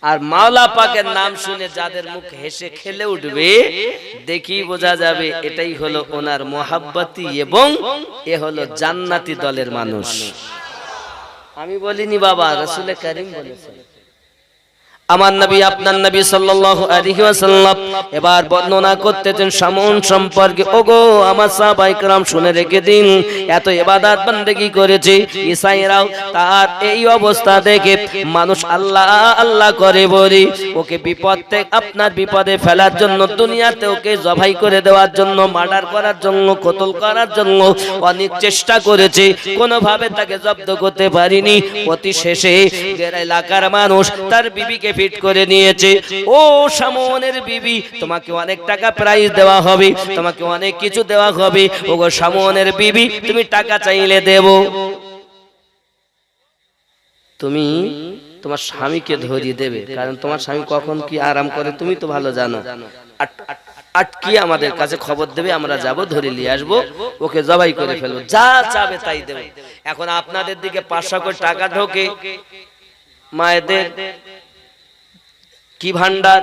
আর মাওলা পাকের নাম শুনে যাদের মুখ হেসে খেলে উঠবে দেখি বোঝা যাবে এটাই হলো ওনার মোহাব্বতি এবং এ হলো জান্নাতি দলের মানুষ। আমি বলিনি বাবা, রাসূল কারীম বলেছেন। আমার নবী আপনার নবী সাল্লাল্লাহু আলাইহি ওয়াসাল্লাম এবার বর্ণনা করতেছেন শামউন সম্পর্কে। ওগো আমার সাহাবায়ে কেরাম শুনে রেখে দিন, এত ইবাদত বندگی করেছে ঈসাইরাও, তার এই অবস্থা দেখে মানুষ আল্লাহ আল্লাহ করে বলি ওকে বিপদ থেকে আপনার বিপদে ফেলার জন্য, দুনিয়াতে ওকে জবাই করে দেওয়ার জন্য, মার্ডার করার জন্য, কতল করার জন্য অনেক চেষ্টা করেছে, কোনোভাবে তাকে জব্দ করতে পারিনি। অতি শেষে এলাকার মানুষ তার বিবিকে ফিট করে নিয়েছে। ও শামউনের বিবি, তোমাকে অনেক টাকা প্রাইজ দেওয়া হবে, তোমাকে অনেক কিছু দেওয়া হবে। ওগো শামউনের বিবি, তুমি টাকা চাইলে দেব। তুমি তোমার স্বামীকে ধরিয়ে দেবে, কারণ তোমার স্বামী কখন কি আরাম করে তুমি তো ভালো জানো। আটকিয়ে আমাদের কাছে খবর দেবে, আমরা যাব ধরে নিয়ে আসবো, ওকে জবাই করে ফেলবো, যা চাবে তাই দেবে। এখন আপনাদের দিকে 500 কোটি টাকা ঢোকে, মায়েদের কি ভান্ডার,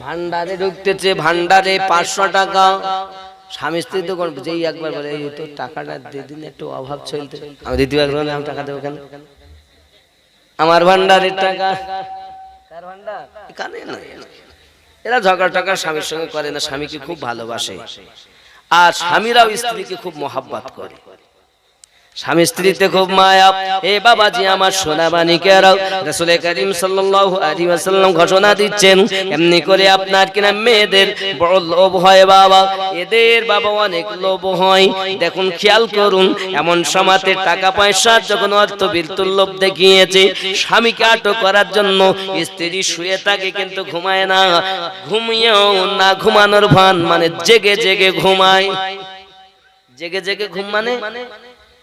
ভান্ডারে ঢুকতেছে, ভান্ডারে 500 টাকা। স্বামী স্ত্রী তো যেই একবার বলে এই তো টাকাটা দিয়ে দিন, একটু অভাব চলতে, আমি দিতে পারবো না, আমি টাকা দেবো কেন, আমার ভান্ডারের টাকা। কার ভান্ডার? এখানে না। এরা ঝগড়া টগড়া স্বামীর সঙ্গে করে না, স্বামীকে খুব ভালোবাসে। আর স্বামীরাও স্ত্রীকে খুব মহব্বত করে, স্বামী স্ত্রীতে খুব মায়া। এ বাবাজি আমার সোনা বানিকেরাও, রাসূল কারীম সাল্লাল্লাহু আলাইহি ওয়াসাল্লাম ঘোষণা দিচ্ছেন, এমনি করে আপনার কিনা মেয়েদের বড় লোভ হয় বাবা, এদের বাবা অনেক লোভ হয়। দেখুন খেয়াল করুন, এমন সমাতে টাকা পয়সা যখন অর্থবৃত্তির লোভ দেখিয়েছে, স্বামীকে আটক করার জন্য স্ত্রী শুয়ে থাকে কিন্তু ঘুমায় না, ঘুমিয়েও না ঘুমানোর ভান, মানে জেগে জেগে ঘুমায়। জেগে জেগে ঘুম মানে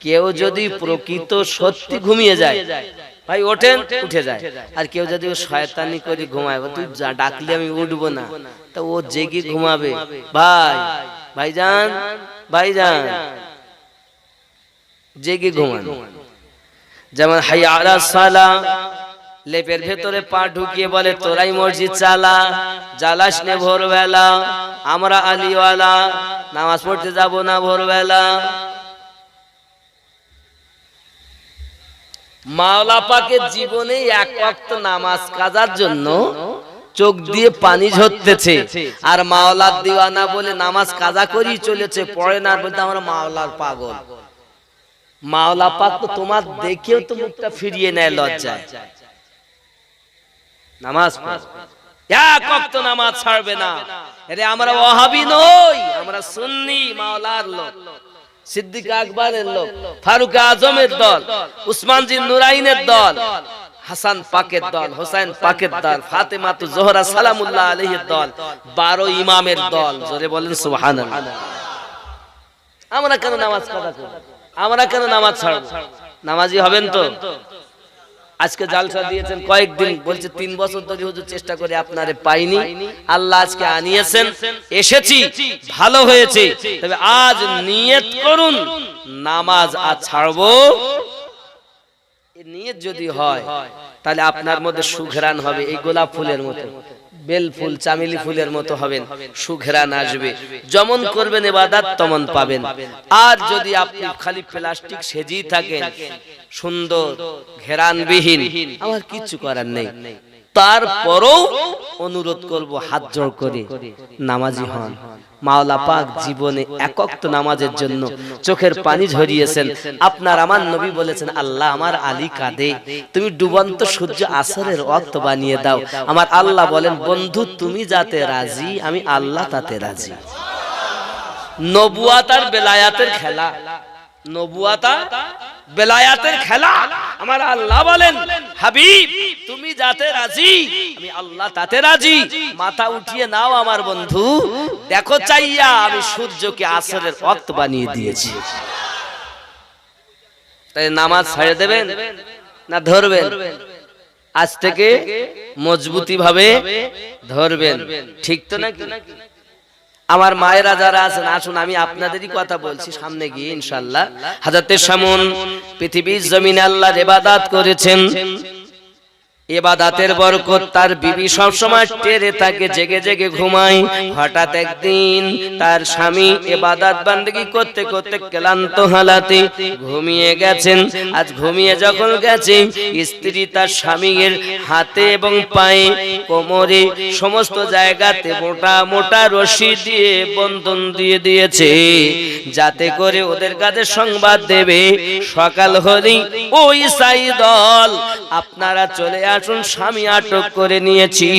কেউ যদি প্রকৃত সত্যি ঘুমিয়ে যায় ভাই ওঠেন, উঠে যায়। আর কেউ যদি শয়তানি করে ঘুমায়, তুই ডাকলে আমি উঠবো না, তা ও জেগে ঘুমাবে। ভাই ভাইজান ভাইজান জেগে ঘুমান। যেমন হাইয়া আলাস সালাহ, লেপের ভেতরে পা ঢুকিয়ে বলে তোরাই মসজিদ চালা, জ্বালাস নে ভোরবেলা, আমরা আলিওয়ালা, নামাজ পড়তে যাব না ভোরবেলা। মাওলা পাকের জীবনে এক ওয়াক্ত নামাজ কাজার জন্য চোখ দিয়ে পানি ঝরতেছে, আর মাওলার দিওয়ানা বলে নামাজ কাজা করি চলেছে, পড়ে না, বলতে আমরা মাওলার পাগল। মাওলা পাক তো তোমার দেখেও তো মুখটা ফিরিয়ে নেয় লজ্জায়। নামাজ এক ওয়াক্ত নামাজ ছাড়বে না। আরে আমরা ওয়াহাবি নই, আমরা সুন্নি মাওলার লোক, সিদ্দিক আকবরের লোক, ফারুক আজমের দল, উসমান জি নুরাইনের দল, হাসান পাকের দল, হোসেন পাকের দল, ফাতেমা তু জোহরা সালামুল্লাহ আলাইহির দল, 12 ইমামের দল। জোরে বলেন সুবহানাল্লাহ। আমরা কেন নামাজ কাজা করব? আমরা কেন নামাজ ছাড়ব? নামাজি হবেন তো? আজকে জালসা দিয়েছেন কয়েকদিন, বলছে 3 বছর ধরে হুজুর চেষ্টা করে আপনারে পাইনি, আল্লাহ আজকে আনিয়েছেন, এসেছি, ভালো হয়েছে। তবে আজ নিয়ত করুন নামাজ আজ ছাড়বো। এই নিয়ত যদি হয় তাহলে আপনার মধ্যে সুঘ্রাণ হবে, এই গোলাপ ফুলের মতো, বেল ফুল, চামেলি ফুলের মতো হবেন, সুঘ্রাণ আসবে। যেমন করবেন ইবাদত তেমন পাবেন। আর যদি আপনি খালি প্লাস্টিক সেজেই থাকেন, সুন্দর ঘেরানবিহীন, আমার কিছু করার নেই। তারপরও অনুরোধ করব হাত জোড় করে নামাজি হন। মাওলা পাক জীবনে এক ওয়াক্ত নামাজের জন্য চোখের পানি ঝরিয়েছেন। আপনার আমার নবী বলেছেন, আল্লাহ আমার আলী কাঁদে, তুমি ডুবন্ত সূর্য আসরের ওয়াক্ত বানিয়ে দাও। আমার আল্লাহ বলেন, বন্ধু তুমি যাতে রাজি, আমি আল্লাহ তাতে রাজি। নবুয়াত আর বেলায়াতের খেলা, নবুয়াত আর বেলায়াতের খেলা। আমার আল্লাহ বলেন, হাবিব তুমি যাতে রাজি, আমি আল্লাহ তাতে রাজি। মাথা উঠিয়ে নাও আমার বন্ধু, দেখো চাইয়া আমি সূর্যকে আসরের ওয়াক্ত বানিয়ে দিয়েছি। তাই নামাজ ছেড়ে দেবেন না ধরবেন? আজ থেকে মজবুতি ভাবে ধরবেন, ঠিক তো নাকি? আমার মায়েরা যারা আছেন আসুন, আমি আপনাদেরই কথা বলছি, সামনে গিয়ে ইনশাআল্লাহ। হযরত শামউন পৃথিবীর জমিনে আল্লাহর ইবাদত করেছেন, ইবাদতের বরকত তার বিবি সব সময় টেরে থাকে, জেগে জেগে ঘুমায়। হঠাৎ একদিন তার স্বামী ইবাদত বান্দেগি করতে করতে ক্লান্ত হালাতে ঘুমিয়ে গেছেন। আজ ঘুমিয়ে যখন গেছে, স্ত্রী তার স্বামীর হাতে এবং পায়ে, কোমরে, সমস্ত জায়গাতে মোটা মোটা রশি দিয়ে বন্ধন দিয়ে দিয়েছে, যাতে করে ওদের কাছে সংবাদ দেবে সকাল হলেই ওই সাই দল আপনারা চলে আসুন, স্বামী আটক করে নিয়েছি।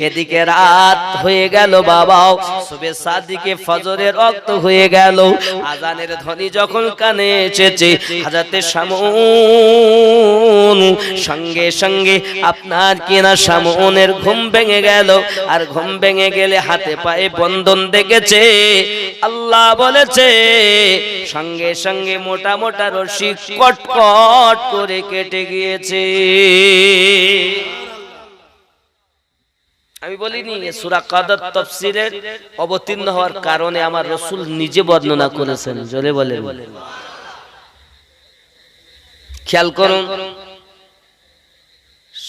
এদিকে রাত হয়ে গেল বাবাও, সুবে সাদিকে ফজরের রক্ত হয়ে গেল। আজানের ধ্বনি যখন কানে এসেছে, হযরতে শামউন সঙ্গে সঙ্গে আপনার কিনা শামউনের ঘুম ভেঙে গেল। আর ঘুম ভেঙে গেলে হাতে পায়ে বন্ধন দেখেছে। আল্লাহ বলেছে সঙ্গে সঙ্গে মোটা মোটা রশি কটকট করে কেটে গিয়েছে। আমি বলিনি সূরা কদর তাফসীরের অবতীর্ণ হওয়ার কারণে আমার রাসূল নিজে বর্ণনা করেছেন, জোরে বলেন। খেয়াল করুন,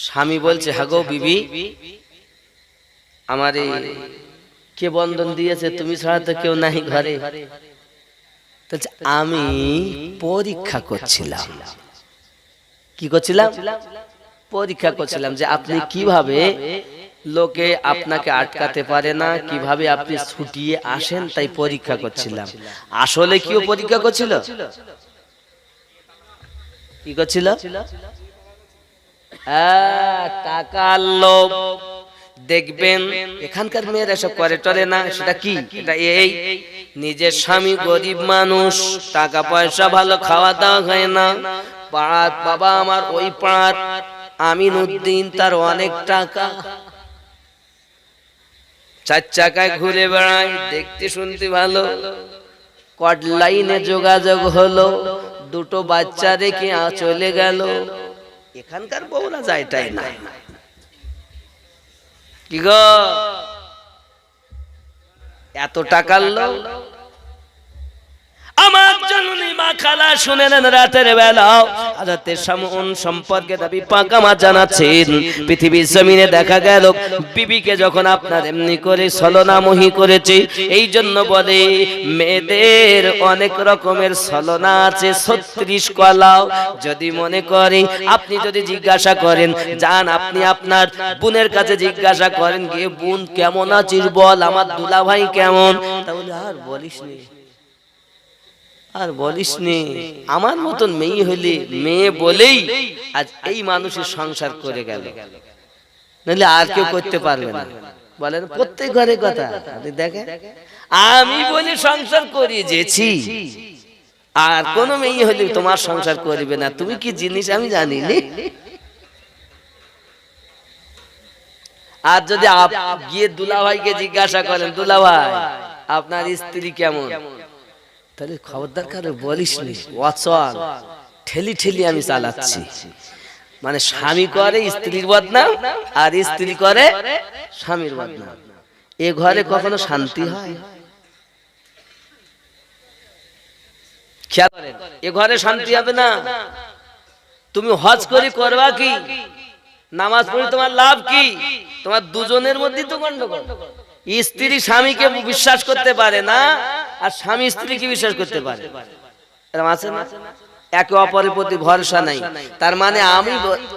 স্বামী বলছে, হাগো বিবি, আমারে কে বন্ধন দিয়েছে? তুমি ছাড়া তো কেউ নাই ঘরে। আমি পরীক্ষা করছিলাম। কি করছিলাম? পরীক্ষা করছিলাম যে আপনি কিভাবে লোকে আপনাকে আটকাতে পারে না, কিভাবে আপনি ছুটিয়ে আসেন, তাই পরীক্ষা করছিলাম। আসলে কিও পরীক্ষা করছিল? কি করছিল? টাকার লোভ। দেখবেন এখানকার মেয়েরা এসব করে টরে না, সেটা কি? এটা এই নিজের স্বামী গরিব মানুষ, টাকা পয়সা ভালো, খাওয়া দাওয়া হয় না। পাড়ার বাবা আমার ওই পাড়ার আমিনউদ্দিন, তার অনেক টাকা, চার চাকায় ঘুরে বেড়ায়, দেখতে শুনতে ভালো, কট লাইনে যোগাযোগ হলো, দুটো বাচ্চা রেখে চলে গেল। এখানকার বউরা যায়টাই না। কি গো, এত টাকার লোক? আমার জননী মা খালা শুনে নেন, রাতের বেলা হযরত শামউন সম্পর্কে নবী পাক আমার জানাচ্ছেন, পৃথিবীর জমিনে দেখা গেল বিবিকে যখন আপনার এমনি করে ছলনামোহী করেছে। এই জন্য বলে মেয়েদের অনেক রকমের ছলনা আছে, 36 কলাও। যদি মনে করি, আপনি যদি জিজ্ঞাসা করেন, যান আপনি আপনার বোনের কাছে জিজ্ঞাসা করেন, গিয়ে বোন কেমন আছিস বল, আমার দুলাভাই কেমন, তাহলে আর বলিস নি, আর বলিস নি। আমার মতন মেয়ে হলে, মেয়ে বলেই আজ এই মানুষের সংসার করে গেল, নাহলে আর কেউ করতে পারবে না। বলেন প্রত্যেক ঘরে কথা। আপনি দেখেন, আমি বলি সংসার করিয়ে যেছি, আর কোন মেয়ে হলে তোমার সংসার করবে না, তুমি কি জিনিস আমি জানি না। আর যদি গিয়ে দুলাভাইকে জিজ্ঞাসা করেন, দুলাভাই আপনার স্ত্রী কেমন, তাহলে খবরদার কারো বলিস নি, অচল ঠেলি ঠেলি আমি চালাচ্ছি। মানে স্বামী করে স্ত্রীর বদনাম, আর স্ত্রী করে স্বামীর বদনাম। এ ঘরে কখনো শান্তি হয়? খেয়াল করেন, এ ঘরে শান্তি হবে না। তুমি হজ করে করবা কি, নামাজ পড়ে তোমার লাভ কি? তোমার দুজনের মধ্যে তো গন্ডগোল। স্ত্রী স্বামীকে বিশ্বাস করতে পারে না, আর স্বামী স্ত্রীকে বিশ্বাস করতে পারে। এরকম আছে না? একে অপরের প্রতি ভরসা নাই। তার মানে আমি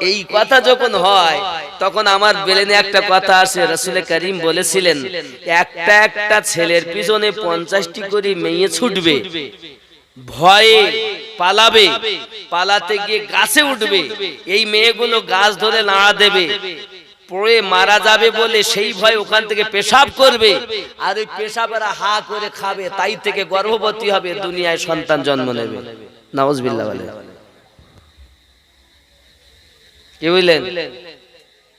এই কথা যখন হয়, তখন আমার ব্রেনে একটা কথা আসে। রাসূল করিম বলেছিলেন, একটা একটা ছেলের পিছনে 50টি করে মেয়ে ছুটবে, ভয়ে পালাবে, পালাতে গিয়ে গাছে উঠবে। এই মেয়েগুলো গাছ ধরে নাড়া দেবে, পড়ে মারা যাবে বলে সেই ভয় ওখান থেকে পেশাব করবে, আর ওই পেশাবেরা হা করে খাবে, তাই থেকে গর্ভবতী হবে, দুনিয়ায় সন্তান জন্ম নেবে। নাউজুবিল্লাহ বলে। কি বুঝলেন?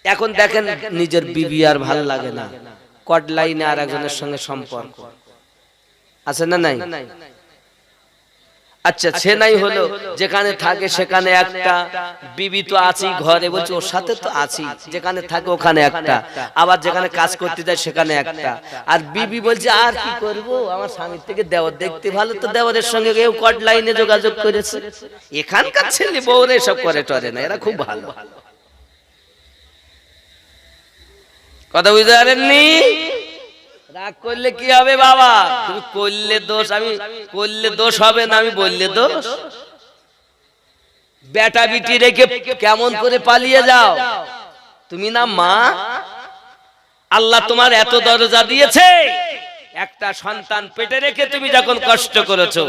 এখন দেখেন, নিজের বিবি আর ভাল লাগে না, কট লাইনে আর একজনের সঙ্গে সম্পর্ক আছে না নাই? আচ্ছা সে নাই হলো, যেখানে থাকে সেখানে একটা, বিবি তো আছি ঘরে, বলছে ওর সাথে তো আছি, যেখানে থাকে ওখানে একটা, আবার যেখানে কাজ করতে যায় সেখানে একটা, আর বিবি বলছে আর কি করব, আমার স্বামীর থেকে দেওয়ার দেখতে ভালো, তো দেওয়ারের সঙ্গে কেউ কট লাইনে যোগাযোগ করেছে। এখানকার ছেলে বউরে সব করে টরে না, এরা খুব ভালো। কথা বুঝতে পারেননি? রাগ করলে কি হবে বাবা, তুমি করলে দোষ, আমি করলে দোষ হবে না, আমি বললে দোষ। বেটা বিটি রেখে কেমন করে পালিয়ে যাও, তুমি না মা? আল্লাহ তোমার এত দরজা দিয়েছে, একটা সন্তান পেটে রেখে তুমি যখন কষ্ট করেছো,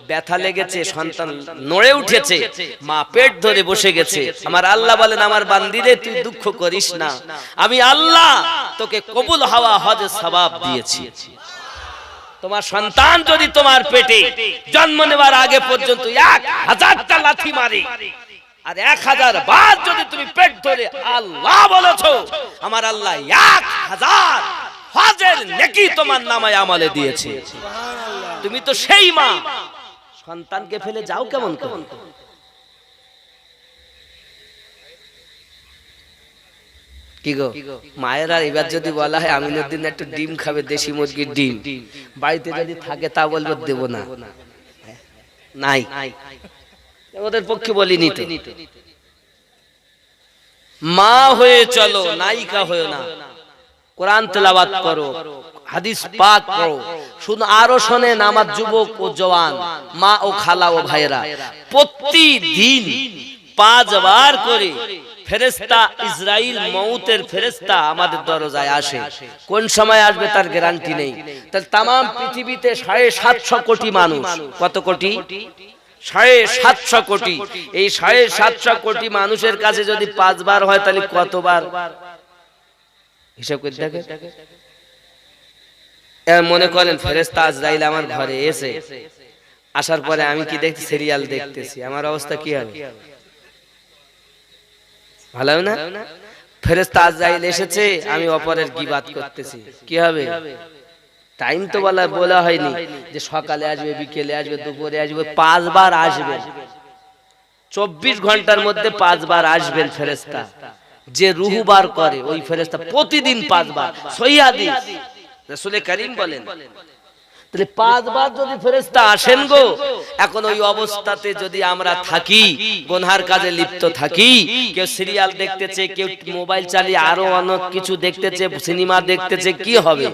ব্যথা লেগেছে, সন্তান নড়ে উঠেছে, মা পেট ধরে বসে গেছে, আমার আল্লাহ বলেন আমার বান্দিরে তুই দুঃখ করিস না, আমি আল্লাহ তোকে কবুল হওয়া হজের সওয়াব দিয়েছি। তোমার সন্তান যদি তোমার পেটে জন্ম নেবার আগে পর্যন্ত 1000টা লাথি মারে, আর 1000 বার যদি তুমি পেট ধরে আল্লাহ বলেছো, আমার আল্লাহ 1000 হজের নেকি তোমার নামায় আমলে দিয়েছে। তুমি তো সেই মা, সন্তানকে ফেলে যাও কেমন কেমন? কি গো মায়েরা, এবার যদি বলা হয় আমিনুদ্দিন একটু ডিম খাবে, দেশি মুরগির ডিম, বাড়িতে যদি থাকে তা বলবো দেব না, নাই, ওদের পক্ষে বলিনি তো। মা হয়ে চলো, নায়িকা হয়ে না। কোরআন তেলাওয়াত করো, হাদিস পাক পড়ো, শুধু আরো শোনেন আমার যুবক ও জওয়ান মা ও খালা ও ভাইরা, প্রতিদিন 5 বার করে ফেরেশতা ইসরাইল মউতের ফেরেশতা আমাদের দরজায় আসে। কোন সময় আসবে তার গ্যারান্টি নেই। তাহলে তাম পৃথিবীতে 750 কোটি মানুষ, কত কোটি? 750 কোটি। এই 750 কোটি মানুষের কাছে যদি 5 বার হয় তাহলে কতবার হিসাব করে দেখে। মনে করেন ফেরেশতা আজরাইল আমার ঘরে এসে, আসার পরে আমি কি দেখছি, সিরিয়াল দেখতেছি, আমার অবস্থা কি হবে? ভালো না? ফেরেশতা আজরাইল এসেছে, আমি অপরের গীবাত করতেছি, কি হবে? টাইম তো বলা হয়নি যে সকালে আসবে, বিকেলে আসবে, দুপুরে আসবে, 5 বার আসবে। 24 ঘন্টার মধ্যে 5 বার আসবেন ফেরেশতা। যে রূহ বার করে ওই ফেরেশতা প্রতিদিন 5 বার, সহিহ হাদিস রাসূল করিম বলেন। তাহলে 5 বার যদি ফেরেশতা আসেন গো, এখন ওই অবস্থাতে যদি আমরা থাকি, গুনহার কাজে লিপ্ত থাকি, কেউ সিরিয়াল দেখতেছে, কেউ মোবাইল চালিয়ে আরো অনেক কিছু দেখতেছে, সিনেমা দেখতেছে, কি হবে?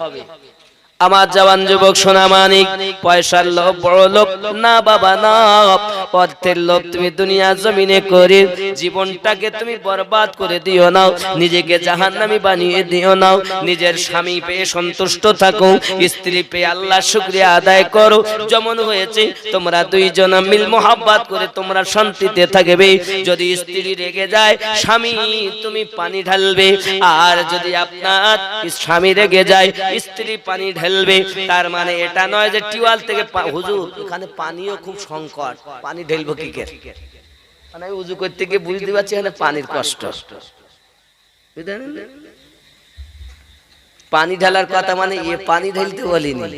আমার জওয়ান যুবক সোনা মানিক, পয়সার লোভ বড় লোভ না বাবা না, অর্থের লোভ তুমি দুনিয়া জমিনে করে জীবনটাকে তুমি বরবাদ করে দিও না, নিজেকে জাহান্নামী বানিয়ে দিও না। নিজের স্বামী পেয়ে সন্তুষ্ট থাকো, স্ত্রী পেয়ে আল্লাহ শুকরিয়া আদায় করো। যেমন হয়েছে তোমরা দুইজন মিল মোহাব্বত করে তোমরা শান্তিতে থাকবে। যদি স্ত্রী রেগে যায়, স্বামী তুমি পানি ঢালবে, আর যদি আপনার স্বামী রেগে যায়, স্ত্রী পানি ঢেলবে। তার মানে এটা নয় যে টিউবওয়েল থেকে, হুজুর এখানে পানিও খুব সংকট, পানি ঢেলবো কি করে? মানে আমি উজু করতে গিয়ে বুঝতে পারছি এখানে পানির কষ্ট। পানি ঢালার কথা মানে এ পানি ঢেলতে বলিনি।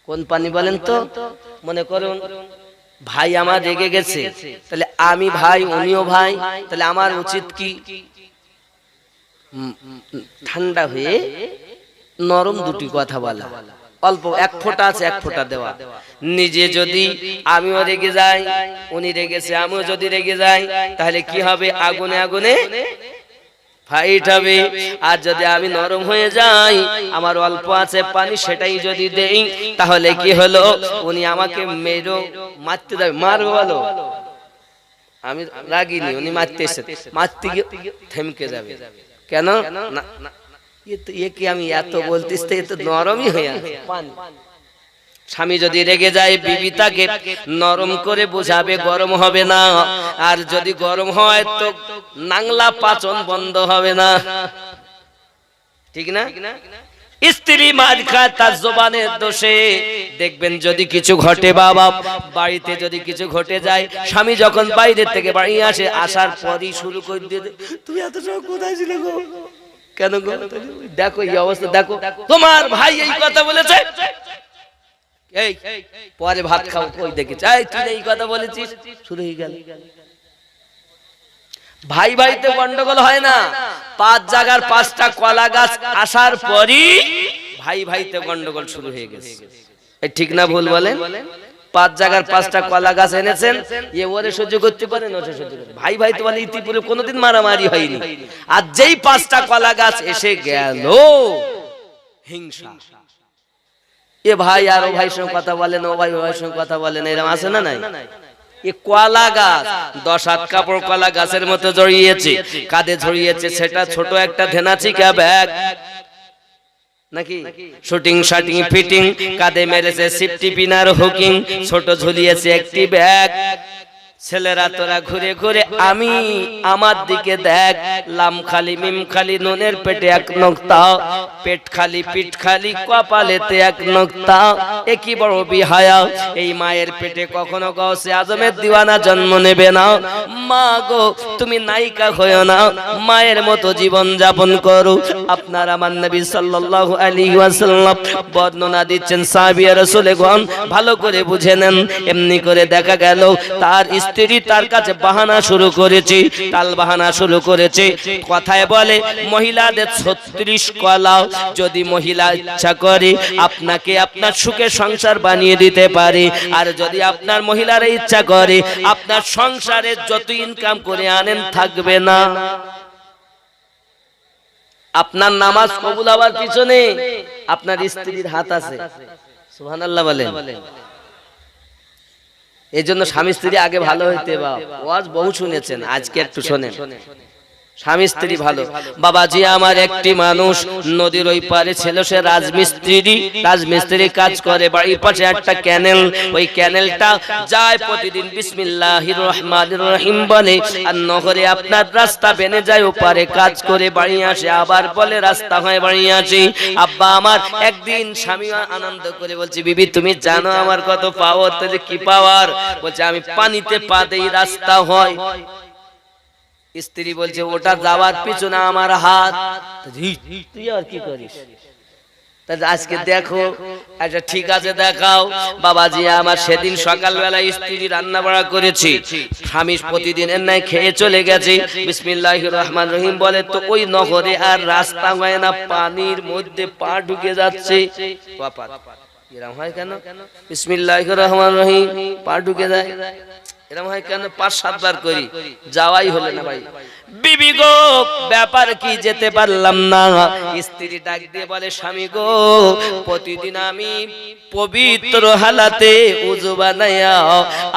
কোন পানি বলেন তো? মনে করুন ভাই আমার রেগে গেছে, তাহলে আমি ভাই, উনিও ভাই, তাহলে আমার উচিত কি ঠান্ডা হয়ে নরম দুটি কথা বলা, অল্প 1 ফোঁটা আছে 1 ফোঁটা দেওয়া। নিজে যদি আমিও রেগে যাই, উনি রেগেছে, আমিও যদি রেগে যাই, তাহলে কি হবে? আগুনে আগুনে ফাইট হবে। আর যদি আমি নরম হয়ে যাই, আমার অল্প আছে পানি, সেটাই যদি দেই, তাহলে কি হলো? উনি আমাকে মেরো মারতে যাবে, মারবো বলো, আমি রাগিনি, উনি মারতে এসে মারতে গিয়ে থেমকে যাবে। কেন না? আমি এত বলতেছি, এ তো নরমই হয়ে আছে পানি। স্বামী যদি রেগে যায়, বিবি তাকে নরম করে বোঝাবে, গরম হবে না। আর যদি গরম হয় তো নাংলা পাচন বন্ধ হবে না, ঠিক না? স্ত্রী মার খায় তার জবানের দোষে। দেখবেন যদি কিছু ঘটে, বাবা বাড়িতে যদি কিছু ঘটে যায়, স্বামী যখন বাইরে থেকে বাড়ি আসে, আসার পরই শুরু করে দিয়ে, তুমি এত সময় কোথায় ছিলে গো? কেন গো? দেখো এই অবস্থা, দেখো তোমার ভাই এই কথা বলেছে, এই পরে ভাত খাও কই দেখেছি, এই তুই এই কথা বলেছিস, শুরু হয়ে গেল। ভাই ভাইতে গন্ডগোল হয় না, 5 জায়গার 5টা কলা গাছ আসার পরই ভাই ভাইতে গন্ডগোল শুরু হয়ে গেছে। এই ঠিক না ভুল বলেন? 5 জায়গার 5টা কলা গাছ এনেছেন, এ ওরে সহ্য করতে পারেন, ওটা সহ্য করতে, ভাই ভাই তো বলে ইতিপূর্বে কোনোদিন মারামারি হয়নি, আর যেই 5টা কলা গাছ এসে গেল হিংসা। এ ভাই আর ও ভাইয়ের সঙ্গে কথা বলেন, ও ভাই ও ভাইয়ের সঙ্গে কথা বলেন, এরকম আছে না নাই? এ কলা গাছ 10-8 কাপড় কলা গাছের মতো জড়িয়েছে, কাঁধে জড়িয়েছে সেটা ছোট একটা ধেনাচিকা ব্যাগ নাকি, শুটিং শাটিং ফিটিং, কাঁধে মেরেছে সিফটি পিনার হুকিং, ছোট ঝুলিয়েছে একটি ব্যাগ। ছেলেরা তোরা ঘুরে ঘুরে আমি আমার দিকে দেখ, লাম খালি মিম খালি নুনের পেটে 1 নোক্তা, পেট খালি পিঠ খালি কপালেতে 1 নোক্তা, এ কি বড় বিহায়া, এই মায়ের পেটে কখনো গৌসে আজমের দিওয়ানা জন্ম নেবে না। মা গো তুমি নায়িকা হয়ো না, মায়ের মতো জীবন যাপন করো। আপনার আমার নবী সাল্লাল্লাহু আলাইহি ওয়াসাল্লাম বর্ণনা দিচ্ছেন, সাহাবী রাসূলগণ ভালো করে বুঝে নেন। এমনি করে দেখা গেল তার স্ত্রী তার কাছে বাহানা শুরু করেছে, তাল বাহানা শুরু করেছে। কথায় বলে মহিলাদের 36 কলা, যদি মহিলা ইচ্ছা করে আপনাকে আপনার সুখে সংসার বানিয়ে দিতে পারে, আর যদি আপনার মহিলারা ইচ্ছা করে আপনার সংসারে যত ইনকাম করে আনেন থাকবে না। আপনার নামাজ কবুল হওয়ার পিছনে আপনার স্ত্রীর হাত আছে, সুবহানাল্লাহ বলেন। এই জন্য স্বামী স্ত্রী আগে ভালো হইতে, বা ওয়াজ বহু শুনেছেন, আজকে একটু শোনেন। স্বামী স্ত্রী ভালো। বাবাজি আমার একটি মানুষ নদীর ওই পারে ছিল, সে রাজমিস্ত্রি কাজ করে, বাড়ির পাশে একটা ক্যানেল, ওই ক্যানেলটা যায় প্রতিদিন বিসমিল্লাহির রহমানির রহিম বলে, আর নহরে আপনার রাস্তা বেনে যায়, ওপারে কাজ করে বাড়ি আসে, আবার বলে রাস্তা হয় বাড়ি আসে। আব্বা আমার একদিন স্বামী আনন্দ করে বলছে, বিবি তুমি জানো আমার কত পাওয়ার? তো কি পাওয়ার? বলছে আমি পানিতে পা দেই রাস্তা হয়। স্ত্রী বলছে ওটা যাওয়ার পিছনে আমার হাত, তুই আর কি করিস? আজকে দেখো, আচ্ছা ঠিক আছে দেখাও। বাবাজি আমার সেদিন সকালবেলা স্ত্রী রান্না বাড়া করেছি, স্বামী প্রতিদিন এর নাই খেয়ে চলে গেছে, বিসমিল্লাহির রহমানির রহিম বলে, তো ওই নহরে আর রাস্তা হয় না, পানির মধ্যে পা ঢুকে যাচ্ছে। এরকম হয় কেন? বিসমিল্লাহির রহমানির রহিম পা ঢুকে যায়, এরকম হয় কেন? 5-7 বার করি, যাওয়াই হলো না ভাই। বিবি গো ব্যাপার কি, যেতে পারলাম না। স্ত্রী ডাক দিয়ে বলে, স্বামী গো প্রতিদিন আমি পবিত্র হালাতে উযু বানাইয়া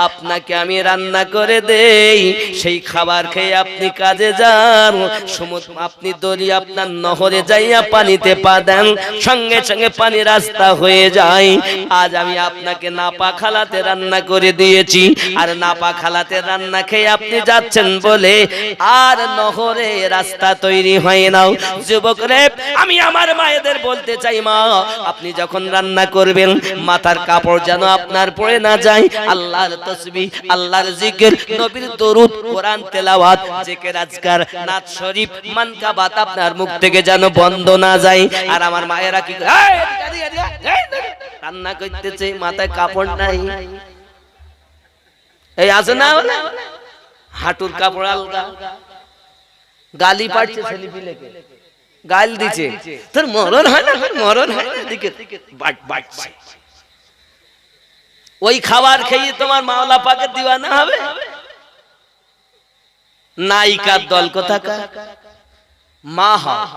আপনাকে আমি রান্না করে দেই, সেই খাবার খেয়ে আপনি কাজে যান, আপনি দড়ি আপনার নহরে যাইয়া পানিতে পা দেন, সঙ্গে সঙ্গে পানি রাস্তা হয়ে যায়। আজ আমি আপনাকে নাপাক হালাতে রান্না করে দিয়েছি, আর নাপাক হালাতে রান্না খেয়ে আপনি যাচ্ছেন বলে আর নহরে রাস্তা তৈরি হয় না। যুবক রে, আমি আমার মায়েদের বলতে চাই, মা আপনি যখন রান্না করবেন মাথার কাপড় যেন আপনার পড়ে না যায়, আল্লাহর তাসবিহ, আল্লাহর জিকির, নবীর দরুদ, কোরআন তেলাওয়াত, জিকির আজকার, নাত শরীফ, মানকাবাত আপনার মুখ থেকে যেন বন্ধ না যায়। আর আমার মায়েরা কি রান্না করতেছে, মাথায় কাপড় নাই, এই আছে না হাঁটুর কাপড় আলগা, গালি পাচ্ছে ছেলে পিলেকে, গাল দিচ্ছে, তোর মরণ হয় না, তোর মরণ হয় না, দিকে বাট বাট। ওই খাবার খেয়ে তোমার মাওলা পাকের দিওয়ানা হবে? নায়িকার দল কোথাকার? মা হয়,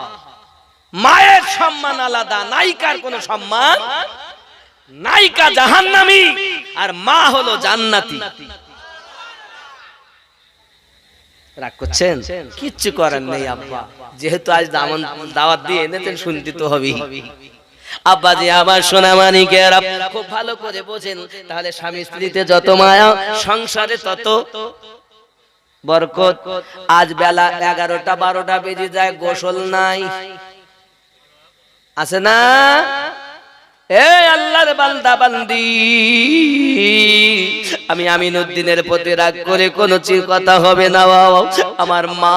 মায়ের সম্মান আলাদা, নায়িকার কোনো সম্মান। নায়িকা জাহান্নামী আর মা হলো জান্নাতি। রাগ করছেন? কিচ্ছু করার নেই আব্বা, যেহেতু আজ দাওয়াত দিয়ে এনেছেন শুনতে তো হবেই। আব্বা যে আমার সোনা মানিকেরা খুব ভালো করে বোঝেন, তাহলে স্বামী স্ত্রীতে যত মায়া, সংসারে তত বরকত। আজ বেলা 11টা-12টা বেজে যায়, গোসল নাই, আছে না? এ আল্লাহর বান্দা বান্দি, আমি আমিনউদ্দিনের প্রতি রাগ করে কোনো কথা হবে না। আমার মা,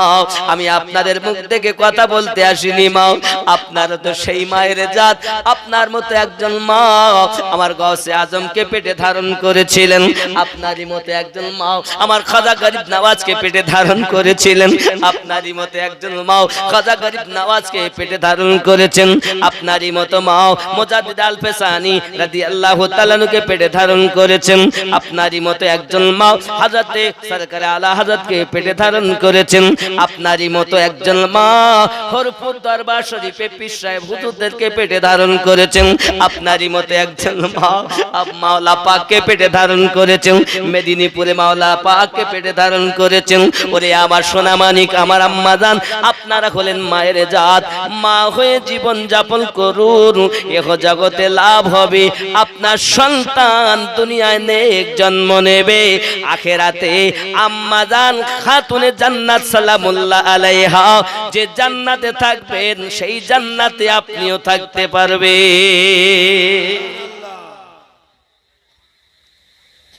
আমি আপনাদের মুখ থেকে কথা বলতে আসিনি মা, আপনারও তো সেই মায়ের জাত, আপনার মতো একজন মা আমার গাউসে আজমকে পেটে ধারণ করেছিলেন, আপনারই মতো একজন মা আমার খাজা গরিব নওয়াজকে পেটে ধারণ করেছিলেন, আপনারই মতো একজন মা খাজা গরিব নওয়াজকে পেটে ধারণ করেছেন, আপনারই মতো মা মুজাদ্দিদ আল পেশানি রাদিয়াল্লাহু তাআলা নুকে পেটে ধারণ করেছেন, আপনারই মতো একজন মা হযরতে সরকার আলা হযরতকে পেটে ধারণ করেছেন, আপনারই মতো একজন মা হরপুর দরবার শরীফে পীর সাহেব হুজুরদেরকে পেটে ধারণ করেছেন, আপনারই মতো একজন মা মাওলা পাককে পেটে ধারণ করেছেন, মেদিনীপুরে মাওলা পাককে পেটে ধারণ করেছেন। ওরে আমার সোনা মানিক, আমার আম্মা জান, আপনারা হলেন মায়ের জাত, মা হয়ে জীবন যাপন করুন, এহ জগতে লাভ হবে, আপনার সন্তান দুনিয়ায় নেক জন্ম নেবে, আখেরাতে আম্মা জান খাতুনে জান্নাত সালামুল্লাহ আলাইহা যে জান্নাতে থাকবেন সেই জান্নাতে আপনিও থাকতে পারবেন।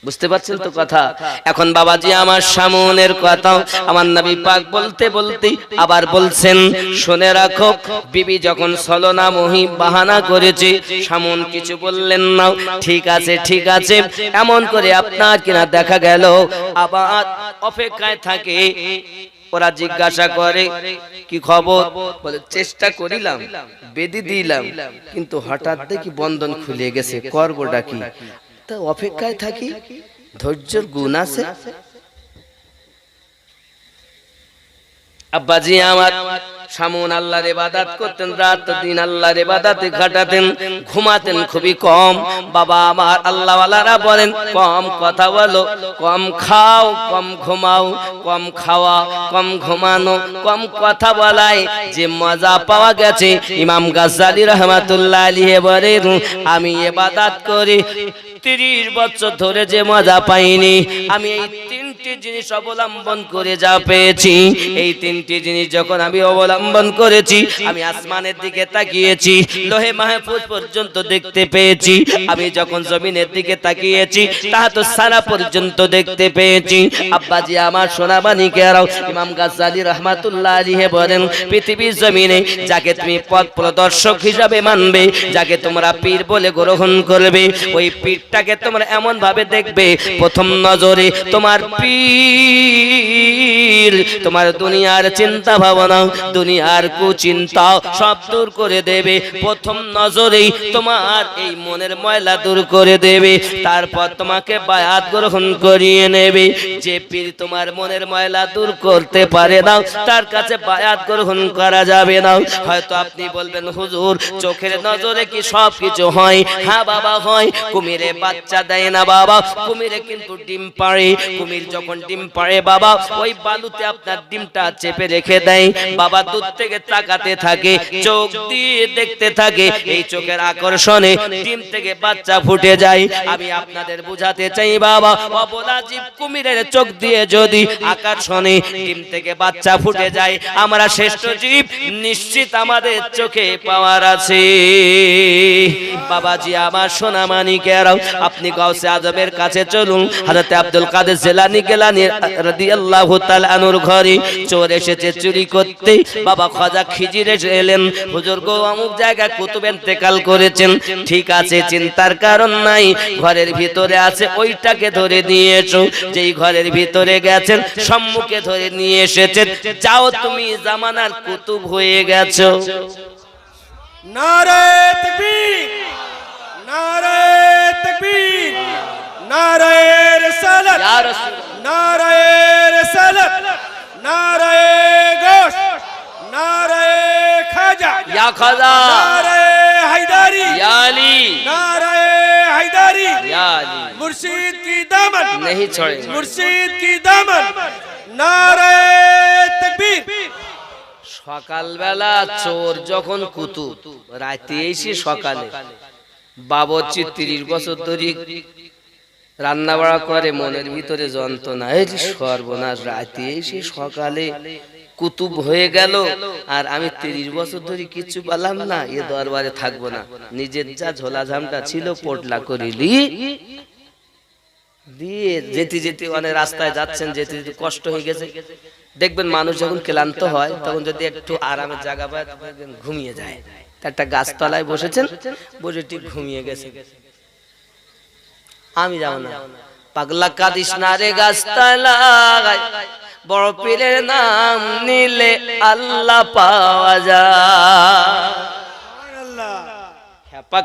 বুঝতে পারছেন তো কথা? এখন বাবাজি আমার সামনের কথা আমার নবী পাক বলতে বলতে আবার বলছেন, শুনে রাখো, বিবি যখন ছলনা মহি বাহানা করেছে, সামন কিছু বললেন না, ঠিক আছে ঠিক আছে, এমন করে আপনার কিনা দেখা গেল আবার অপেক্ষায় থাকে। ওরা জিজ্ঞাসা করে কি খবর, বলে চেষ্টা করিলাম, বেদি দিলাম, কিন্তু হঠাৎ দেখি বন্ধন খুলে গেছে, করবটা কি? তা অপেক্ষায় থাকি, ধৈর্যের গুণ আছে। আব্বাজি আমার সামন আল্লাহর ইবাদত করতেন, রাত দিন আল্লাহর ইবাদতে কাটাতেন, ঘুমাতেন খুবই কম। বাবা আমার আল্লাহওয়ালারা বলেন কম কথা বলো, কম খাও, কম ঘুমাও, কম খাওয়া, কম ঘুমানো, কম কথা বলায় যে মজা পাওয়া গেছে, ইমাম গাজ্জালী রাহমাতুল্লাহ আলাইহি বলেন আমি ইবাদত করি 30 বছর ধরে যে মজা পাইনি, আমি এই 3টি জিনিস অবলম্বন করে যা পেয়েছি, এই 3টি জিনিস যখন আমি অবলম্বন করেছি, আমি আসমানের দিকে তাকিয়েছি, লোহে মাহফুজ পর্যন্ত দেখতে পেয়েছি, আমি যখন জমিনের দিকে তাকিয়েছি তাহাত সারা পর্যন্ত দেখতে পেয়েছি। আব্বাজি আমার সোনাবানিকেরাও ইমাম গাজ্জালী রাহমাতুল্লাহ আলাইহি বলেন পৃথিবীর জমিনে যাকে তুমি পথ প্রদর্শক হিসাবে মানবে, যাকে তোমরা পীর বলে গ্রহণ করবে, ওই পীরটাকে তোমরা এমন ভাবে দেখবে প্রথম নজরে তোমার পীর তোমার দুনিয়ার চিন্তা ভাবনা, দুনিয়ার কুচিন্তা সব দূর করে দেবে, প্রথম নজরেই তোমার এই মনের ময়লা দূর করে দেবে, তারপর তোমাকে বায়াত গ্রহণ করিয়ে নেবে। যে পীর তোমার মনের ময়লা দূর করতে পারে না তার কাছে বায়াত গ্রহণ করা যাবে না। হয়তো আপনি বলবেন হুজুর চোখের নজরে কি সব কিছু হয়? হ্যাঁ বাবা হয়, কুমিরে বাচ্চা দেয় না বাবা, কুমিরে কিন্তু ডিম পাড়ে, কুমির যখন ডিম পাড়ে বাবা ওই বালুতে আপনার ডিমটা চেপে রেখে দেয়, বাবা দূর থেকে তাকাতে থাকে, চোখ দিয়ে দেখতে থাকে, এই চোখের আকর্ষণে ডিম থেকে বাচ্চা ফুটে যায়। আমি আপনাদের বুঝাতে চাই বাবা, অবলা জীব কুমিরের চোখ দিয়ে যদি আকর্ষণে ডিম থেকে বাচ্চা ফুটে যায়, আমরা শ্রেষ্ঠ জীব নিশ্চিত আমাদের চোখে পাওয়ার আছে। বাবাজি আমার সোনা মানিকেরাও, আপনি গাউসে আজমের কাছে চলুন, হযরত আব্দুল কাদের জিলানী গিলানী রাদিয়াল্লাহু তাআলা আনহুর ঘরে চোর এসেছে চুরি করতে, বাবা খাজা খিজির এলেন, হুজুর গো অমুক জায়গায় কুতুব ইন্তেকাল করেছেন, ঠিক আছে চিন্তার কারণ নাই, ঘরের ভিতরে আছে ওইটাকে ধরে নিয়ে এসো। যেই ঘরের ভিতরে গেছেন সম্মুখে ধরে নিয়ে এসেছেন, যাও তুমি জামানার কুতুব হয়ে গেছো। নারে তাকবীর, নারে তাকবীর, নারে রিসালাত, ইয়া রাসূল, নারে রিসালাত, নারে গোশ, নারে খাজা, ইয়া খাজা, নারে হায়দারি, ইয়া আলী, नारे हैदरी, ইয়া আলী मुर्शिद की दामन नहीं छोड़े, मुर्शिद की दामन, नारे तकबीर। সকালবেলা চোর যখন কুতুব, রাতে এসে সকালে বাবুর্চি 30 বছর ধরে রান্না বাড়া করে, মনের ভিতরে যন্ত্রণা, এই সর্বনাশ, রাতে এসে সকালে কুতুব হয়ে গেল আর আমি 30 বছর ধরে কিছু পেলাম না, এ দরবারে থাকবো না। নিজের যা ঝোলাঝামটা ছিল পোটলা করিলি দিয়ে যেতে যেতে অনেক রাস্তায় যাচ্ছেন, যেতে যেতে কষ্ট হয়ে গেছে। দেখবেন মানুষ যখন ক্লান্ত হয় তখন যদি একটু আরামের জায়গা পায় ঘুমিয়ে যায়। একটা গাছতলায় বসেছেন, বসে ঠিক ঘুমিয়ে গেছে। আমি যাব না, পাগলা কাঁদিস না রে গাছতলায়, বড় পীরের নাম নিলে আল্লাহ পাওয়া যায়।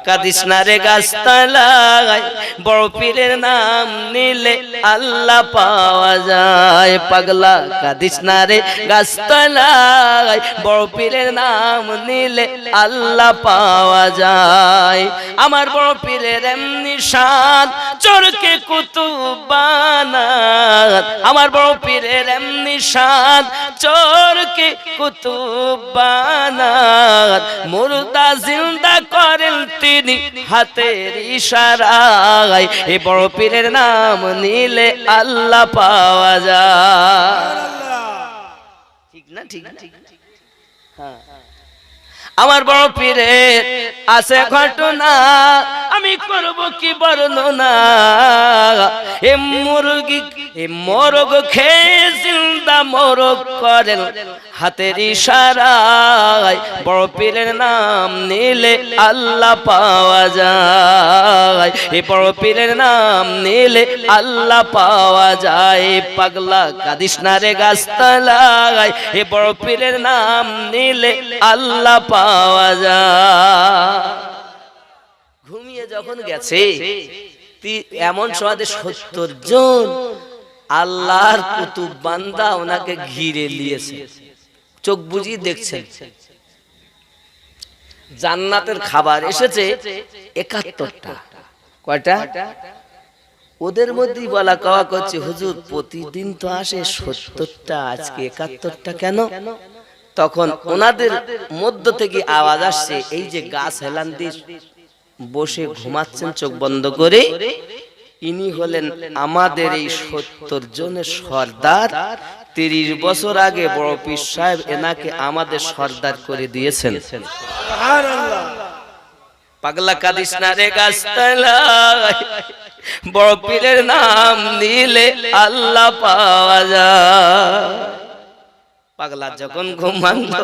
কাঁদিস না রে গাছতলায়, বড় পীরের নাম নিলে আল্লাহ পাওয়া যায়। পাগলা কাঁদিস না রে গাছতলায়, বড় পীরের নাম নিলে আল্লাহ পাওয়া যায়। আমার বড় পীরের এমনি শান, চোরকে কুতুব বানাত। আমার বড় পীরের এমনি শান, চোরকে কুতুব বানাত। মুর্দা জিন্দা করেন তিনি হাতের ইশারায়, এ বড় পীরের নাম নিলে আল্লাহ পাওয়া যায়। ঠিক না? ঠিক না? হ্যাঁ, আমার বড় পীরের আছে ঘটনা, আমি করব কি বর্ণনা। এ মুরগি এ মোরগ খেয়ে জিন্দা মোরগ করেন হাতের ইশারায়, বড় পীরের নাম নিলে আল্লাহ পাওয়া যায়। এ বড় পীরের নাম নিলে আল্লাহ পাওয়া যায়। পাগলা কাঁদিস না রে গাছতলায়, এ বড় পীরের নাম নিলে আল্লাহ পাওয়া যায়। ঘুমিয়ে যখন গেছে এমন সময় 70 জন আল্লাহর কুতুব বান্দা ওনাকে ঘিরে নিয়েছে, চোখ বুজিয়ে দেখছেন। জান্নাতের খাবার এসেছে 71টা। কয়টা? ওদের মধ্যেই বলা কওয়া করছে, হুজুর প্রতিদিন তো আসে 70টা, আজকে 71টা কেন? তখন ওনাদের মধ্য থেকে আওয়াজ আসছে, এই যে গাছ হেলান দিয়ে বসে ঘুমাচ্ছেন চোখ বন্ধ করে, ইনি হলেন আমাদের এই 70 জনের সর্দার। 30 বছর আগে বড় পীর সাহেব এনাকে আমাদের সর্দার করে দিয়েছেন। সুবহানাল্লাহ। পাগলা কাঁদিস না রে গাছতলায়, বড় পীরের নাম নিলে আল্লাহ পাওয়া যায়। পাগলা যখন ঘুম ভাঙলো,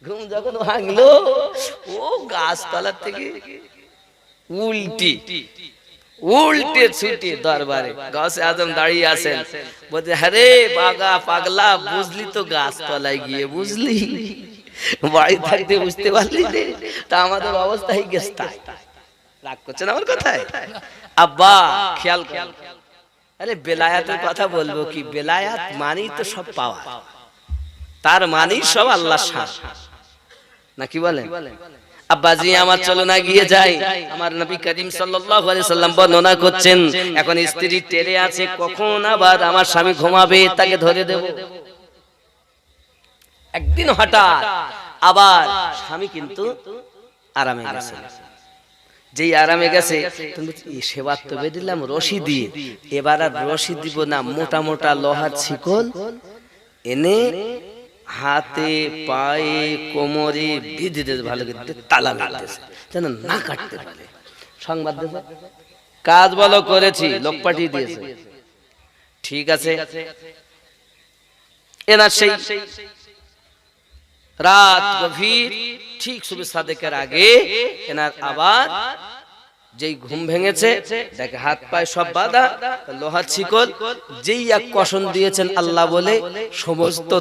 ঘুম যখন ভাঙলো, ও গাছতলা থেকে উল্টে ছুটে দরবারে গাছে আজম দাঁড়িয়ে আছেন। বলছে, আরে বাগা পাগলা, বুঝলি তো গাছতলায় গিয়ে বুঝলি, বাড়ি থাকতে বুঝতে পারলি রে, তা আমাদের অবস্থা হয়ে গেছে। তাই রাগ করছেন আমার কথায়? আব্বা খেয়াল কর, আরে বেলায়াতের কথা বলবো কি, বেলায়াত মানেই তো সব পাওয়া, তার মানেই সব আল্লাহর শান, নাকি বলেন? আব্বাজি আমার চলো না গিয়ে যাই। আমার নবী করিম সাল্লাল্লাহু আলাইহি সাল্লাম বর্ণনা করছেন, এখন স্ত্রী টেরে আছে, কখন আবার আমার স্বামী ঘুমাবে তাকে ধরে দেব। একদিন হঠাৎ আবার স্বামী কিন্তু আরামে গেছে। যেই আরামে গেছে, তুমি সেবার তো বেঁধিলাম রশি দিয়ে, এবার আর রশি দিব না, মোটা মোটা লোহার শিকল এনে হাতে পায়ে কোমরে বেঁধে দিতে, ভালো করে তালা লাগতেছে যেন না কাটতে পারে। সংবাদ দিয়েছে, কাজ বলো করেছি, লোক পাঠিয়ে দিয়েছে। ঠিক আছে, এনার সেই রাত গভীর, ঠিক সুবহ সাদেকের আগে এনার আবার যেই ঘুম ভেঙেছে, দেখে হাত পায়ে সব বাঁধা, লোহার শিকল, যেই এক কষণ দিয়েছেন আল্লাহ বলে, সমস্ত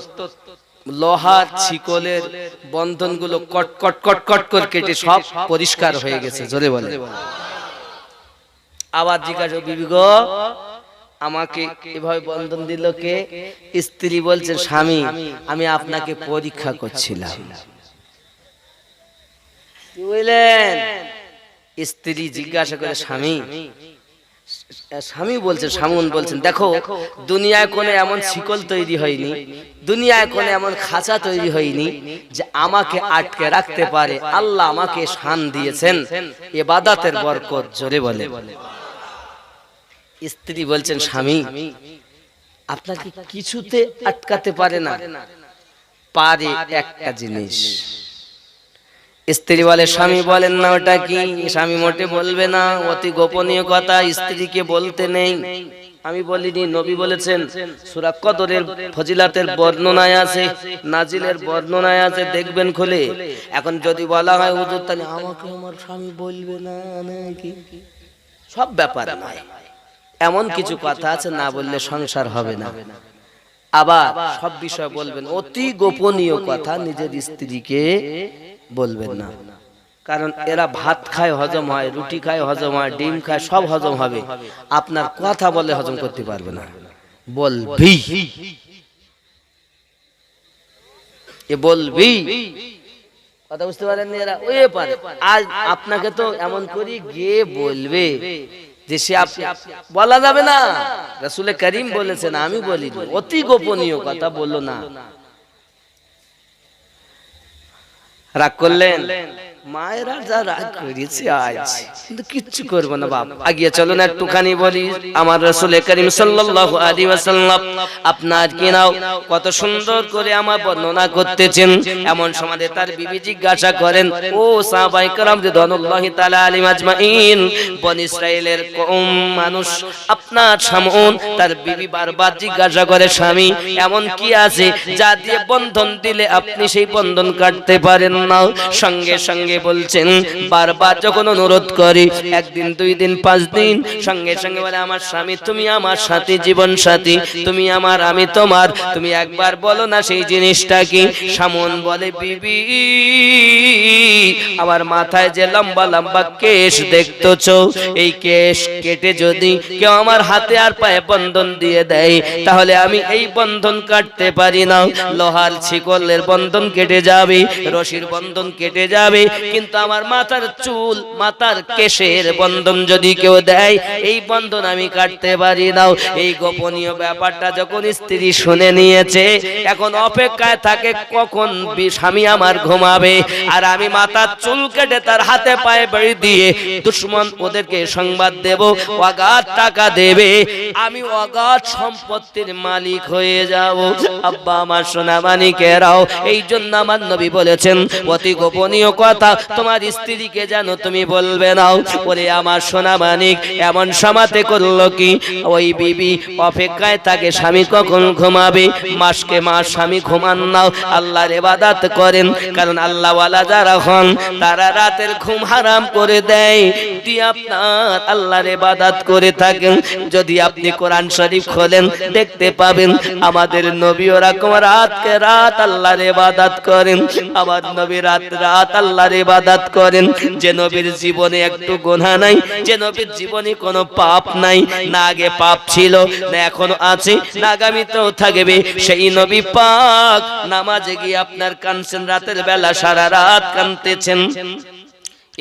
লোহার শিকলের বন্ধনগুলো কট কট কট কট করে কেটে সব পরিষ্কার হয়ে গেছে। জোরে বলে। আবার জিজ্ঞাসা, বিবি গো আমাকে এভাবে বন্ধন দিল কে? স্ত্রী বলছে, স্বামী আমি আপনাকে পরীক্ষা করছিলাম। কি বললেন? স্ত্রী জিজ্ঞাসা করে, স্বামী? স্বামী বলছেন, স্বামী বলছেন, দেখো দুনিয়ায় কোনো এমন শিকল তৈরি হয়নি, দুনিয়ায় কোনো এমন খাঁচা তৈরি হয়নি যে আমাকে আটকে রাখতে পারে। আল্লাহ আমাকে শান দিয়েছেন ইবাদতের বরকত। জোরে বলে। স্ত্রী বলছেন, স্বামী আপনাকে কিছুতে আটকাতে পারে না, পারে একটা জিনিস। স্ত্রী বলে, স্বামী বলেন না ওটা কি? স্বামী মোটে বলবে না, অতি গোপনীয় কথা স্ত্রীকে বলতে নেই। আমি বলিনি, নবী বলেছেন। সূরা কদরের ফজিলাতের বর্ণনায় আছে, নাজিলের বর্ণনায় আছে, দেখবেন খুলে। এখন যদি বলা হয় হুজুর তাহলে আমাকে আমার স্বামী বলবে না নাকি, সব ব্যাপার নয়, এমন কিছু কথা আছে না বললে সংসার হবে না। আবার সব বিষয় বলবেন, অতি গোপনীয় কথা নিজের স্ত্রীকে বলবেন না। কারণ এরা ভাত খায় হজম হয়, রুটি খায় হজম হয়, ডিম খায়, সব হজম হবে, আপনার কথা বলে হজম করতে পারবে না। বলবি, এ বলবি, কথা বুঝতে পারেননি এরা? ওই পারে আজ আপনাকে তো এমন করি গিয়ে বলবে যে সে বলা যাবে না। রাসূল করিম বলেছেন, আমি বলি অতি গোপনীয় কথা বললো না। রাগ করলেন? মায়েরা যা রাগ করেছে আজ, কিন্তু কিচ্ছু করবো না বাপ। আগিয়ে চলো না একটুখানি বলি, আমার রাসূল করিম সাল্লাল্লাহু আলাইহি ওয়াসাল্লাম আপনার কি নাও কত সুন্দর করে আমার বর্ণনা করতেছেন। এমন সময় তার বিবি জিজ্ঞাসা করেন, ও সাহাবায়ে কেরাম রিদওয়ানুল্লাহি তাআলা আলাইহিম আজমাইন, বনি ইসরাইলের কওম মানুষ আপনার সামন। তার বিবি বারবার জিজ্ঞাসা করে, স্বামী এমন কি আছে যা দিয়ে বন্ধন দিলে আপনি সেই বন্ধন কাটতে পারেন না? সঙ্গে সঙ্গে বলছেন, বারবার যখন অনুরোধ করি, একদিন, 2 দিন, 5 দিন, সঙ্গে সঙ্গে বলে, আমার স্বামী তুমি আমার সাথী, জীবন সাথী, তুমি আমার, আমি তোমার, তুমি একবার বলো না সেই জিনিসটা কি? সামন বলে, বিবি আমার মাথায় যে লম্বা লম্বা কেশ দেখতেছো, এই কেশ কেটে যদি কেউ আমার হাতে আর পায়ে বন্ধন দিয়ে দেয়, তাহলে আমি এই বন্ধন কাটতে পারি না। লোহার শিকলের বন্ধন কেটে যাবে, রশির বন্ধন কেটে যাবে, কিন্তু আমার মাথার চুল, মাথার কেশের বন্ধন যদি কেউ দেয়, এই বন্ধন আমি কাটতে পারি না। এই গোপনীয় ব্যাপারটা যখন স্ত্রী শুনে নিয়েছে, এখন অপেক্ষায় থাকে কখন স্বামী আমার ঘুমাবে, আর আমি মাথার চুল কেটে তার হাতে পায়ে বেড়ি দিয়ে দুশমন ওদেরকে সংবাদ দেব, অগাধ টাকা দেবে, আমি অগাধ সম্পত্তির মালিক হয়ে যাব। আব্বা আমার সোনা মানিকেরাও, এই জন্য আমার নবী বলেছেন, অতি গোপনীয় কথা তোমার স্ত্রীকে জানো তুমি বলবে না। ওরে আমার সোনা মানিক, এমন সমাতে করলো কি, ওই বিবি অপেক্ষায় থাকে স্বামী কখন ঘুমাবে, মাসকে মাস স্বামী ঘুমান নাও, আল্লাহর ইবাদত করেন। কারণ আল্লাহ ওয়ালা যারা হন তারা রাতের ঘুম হারাম করে দেয়, দিয়ে আপনার আল্লাহর ইবাদত করে থাকেন। যদি আপনি কোরআন শরীফ খোলেন, দেখতে পাবেন আমাদের নবী ওরকম রাতকে রাত আল্লাহর ইবাদত করেন। আমার নবী রাত রাত আল্লাহর ইবাদত করেন। যে নবীর জীবনে একটু গুনাহ নাই, যে নবীর জীবনে কোনো পাপ নাই, না আগে পাপ ছিল, না এখনো আছে, না আগামীতেও থাকবে, সেই নবী পাক নামাজে গিয়ে আপনার কাঁদছেন, রাতের বেলা সারা রাত কাঁদতেছেন।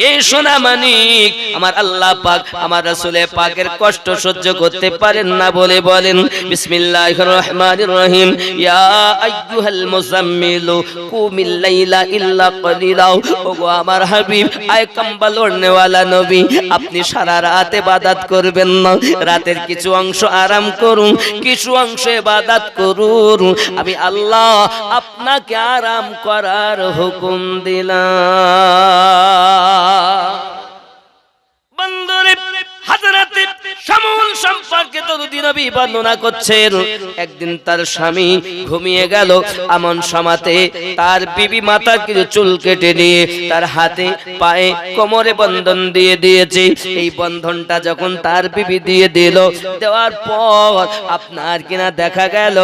এই সোনা মানিক আমার আল্লাহ পাক আমার রাসূলের পাকের কষ্ট সহ্য করতে পারেন না বলে বলেন, বিসমিল্লাহির রহমানির রহিম, ইয়া আইয়ুহাল মুজাম্মিলু কুমিল লাইলা ইল্লা কলিলা। ওগো আমার হাবিব, আয় কম্বল ওড়নেওয়ালা নবী, আপনি সারা রাত ইবাদত করবেন না, রাতের কিছু অংশ আরাম করুন, কিছু অংশ ইবাদত করুন। আমি আল্লাহ আপনাকে আরাম করার হুকুম দিলাম। বন্ধুরে, হযরতে শামুন সম্পর্কে দরুদ নবী বর্ণনা করছেন, একদিন তার স্বামী ঘুমিয়ে গেল, এমন সমাতে তার বিবি মাথার কিছু চুল কেটে নিয়ে তার হাতে পায়ে কোমরে বন্ধন দিয়ে দিয়েছে। এই বন্ধনটা যখন তার বিবি দিয়ে দিল, দেওয়ার পর আপনার কিনা দেখা গেল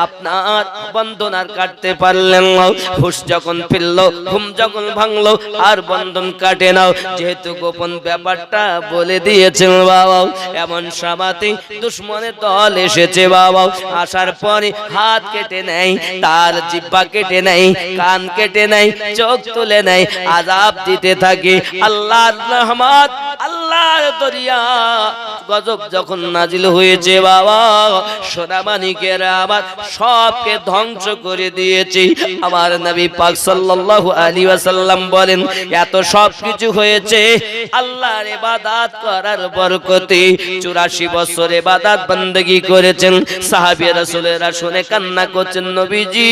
আপনার বন্ধন আর কাটতে পারলেন না। হুশ যখন ফিরল, ঘুম যখন ভাঙলো, আর বন্ধন কাটে নাও, যেহেতু গোপন ব্যাপারটা বলে দিয়েছেন বাবা। এমন সমাতে দুশমনের দল এসেছে বাবা, আসার পরে হাত কেটে নেয়, তার জিহ্বা কেটে নেয়, কান কেটে নেয়, চোখ তুলে নেয়, আযাব দিতে থাকে। আল্লাহর রহমত, আল্লাহর দরিয়া গজব যখন নাজিল হয়েছে বাবা, সোনামানিকের আমার সবকে ধ্বংস করে দিয়েছে। আমার নবী পাক সাল্লাল্লাহু আলাইহি ওয়াসাল্লাম বলেন, এত সব কিছু হয়েছে আল্লাহর ইবাদত করার বরকতে। 84 বছর ইবাদত বندگی করেছেন। সাহাবী রাসূলেরা শুনে কান্না করছেন, নবীজি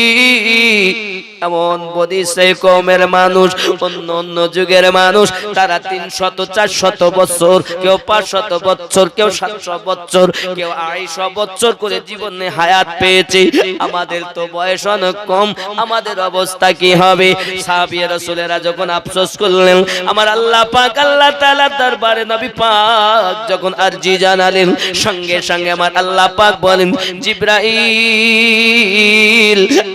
এমন বদিসে কওমের মানুষ, অন্য অন্য যুগের মানুষ, তারা 300 400 বছর, কেউ 500 বছর, কেউ 700 বছর, কেউ 250 বছর করে জীবনে হায়াত পেয়েছে। আমাদের তো বয়স অনেক কম, আমাদের অবস্থা কি হবে? সাহাবী রাসূলেরা যখন আফসোস করলেন, আমার আল্লাহ পাক আল্লাহ তাআলা দরবারে নবী পাক যখন আরজি জানালেন, সঙ্গে সঙ্গে আমার আল্লাহ পাক বলেন, জিবরাইল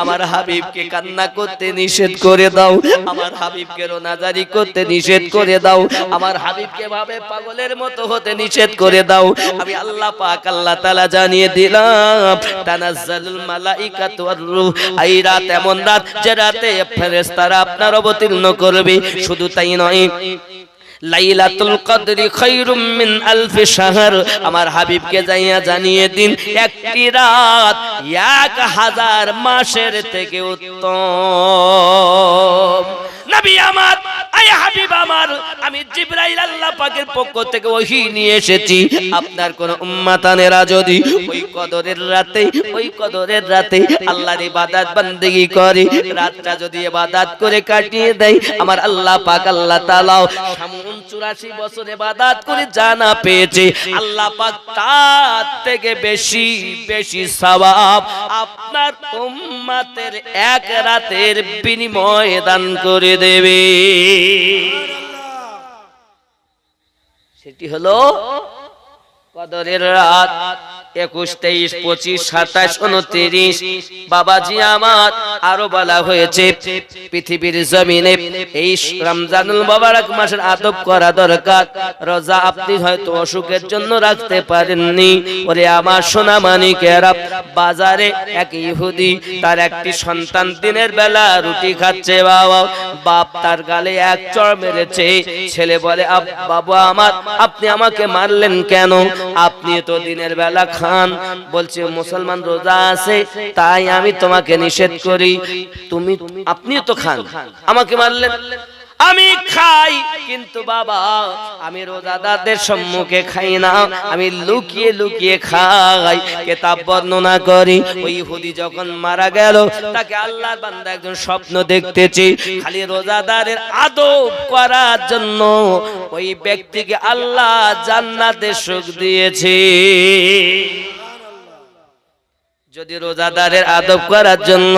আমার হাবিবকে কান্না করতে নিষেধ করে দাও, আমার হাবিবকে রোনাজারি করতে নিষেধ করে দাও, আমার হাবিবকে ভাবে পাগলের মতো হতে নিষেধ করে দাও। আমি আল্লাহ পাক আল্লাহ তাআলা জানিয়ে দিলাম, তানাজ্জালুল মালাইকাতু ওয়ার রূহ, এই রাত এমন রাত যে রাতে ফেরেশতারা আপনার অবতীর্ণ করবে। শুধু তাই নয়, লাইলাতুল কদরি খায়রুম মিন আলফি শাহর, আমার হাবিবকে যাইয়া জানিয়ে দিন, একটি রাত 1000 মাসের থেকে উত্তম। নবী আমার, আয় হাবিব আমার, আমি জিবরাইল আল্লাহ পাকের পক্ষ থেকে ওহী নিয়ে এসেছি। আপনার কোন উম্মতানেরা যদি ওই কদরের রাতে আল্লাহর ইবাদত বندگی করে, রাতটা যদি ইবাদত করে কাটিয়ে দেয়, আমার আল্লাহ পাক আল্লাহ তাআলা 84 বছর ইবাদত করে জানা পেয়েছে, আল্লাহ পাক তার থেকে বেশি বেশি সওয়াব আপনার উম্মতের এক রাতের বিনিময়ে দান করে দেবে। সেটি হলো কদরের রাত। 21, 23, 25, 27, 29। বাবাজি আমার, আরো বলা হয়েছে পৃথিবীর জমিনে এই রমজানুল মুবারক মাসের আদব করা দরকার। রোজা আপনি হয়তো অসুখের জন্য রাখতে পারেননি, ওরে আমার সোনা মানিকেরা, বাজারে এক ইহুদি তার একটি সন্তান দিনের বেলা রুটি খাচ্ছে, বাপ তার গালে এক চড় মেরেছে। ছেলে বলে, বাবা আমার, আপনি আমাকে মারলেন কেন? আপনি তো দিনের বেলা খান। বলছে, মুসলমান রোজা আছে তাই আমি তোমাকে নিষেধ করি, আপনিও তো খান, আমাকে মারলেন। আমি খাই, কিন্তু বাবা আমি রোজাদারদের সম্মুখে খাই না, আমি লুকিয়ে লুকিয়ে খাই। কিতাব বর্ণনা করি, ওই ইহুদি যখন মারা গেল, তাকে আল্লাহর বান্দা একজন স্বপ্ন দেখতেছে, খালি রোজাদারের আদব করার জন্য ওই ব্যক্তিকে আল্লাহ জান্নাতে সুখ দিয়েছে। যদি রোজাদারের আদব করার জন্য